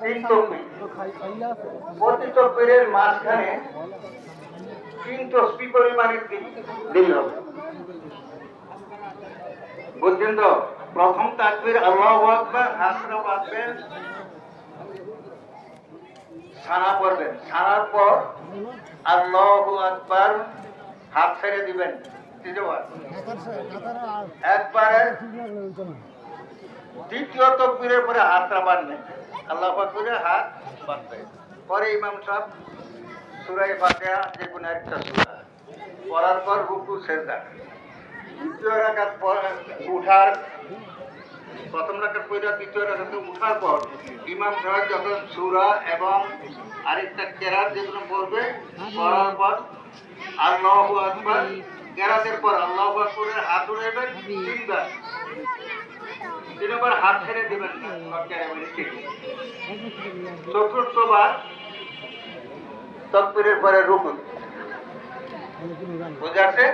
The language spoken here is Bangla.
তিন তকবীর। প্রতি তকবীরের মাঝখানে 3 তসবিহ পরিমাণের দিল হবে। বুঝছেন তো? প্রথম তাকবীর আল্লাহু আকবার, হাতটা বাঁধবেন, ছানা পড়বেন, ছানার পর আল্লাহু আকবার, হাত ছেড়ে দিবেন একবারে। দ্বিতীয় তাকবীরের পরে হাতটা বাঁধবেন, আল্লাহু আকবারে হাত বাঁধবেন। পরে ইমাম সাহেব সূরা ফাতিহা যে কোনো একটা সূরা পড়ার পর রুকু সিজদা। দ্বিতীয় রাকাত উঠার, প্রথম রাকাত পড়া দ্বিতীয় রাকাতে উঠার পর ইমাম সাহেব যখন সূরা এবং আরেকটা কেরাত যেগুলো পড়বে, পড়ার পর আল্লাহু আকবার, কেরাতের পর আল্লাহু আকবারের হাত উঠাবেন তিনবার, তিনবার হাত ছেড়ে দিবেন না। চতুর্থবার তাকবীরের পরে রুকু। বুঝা আছে?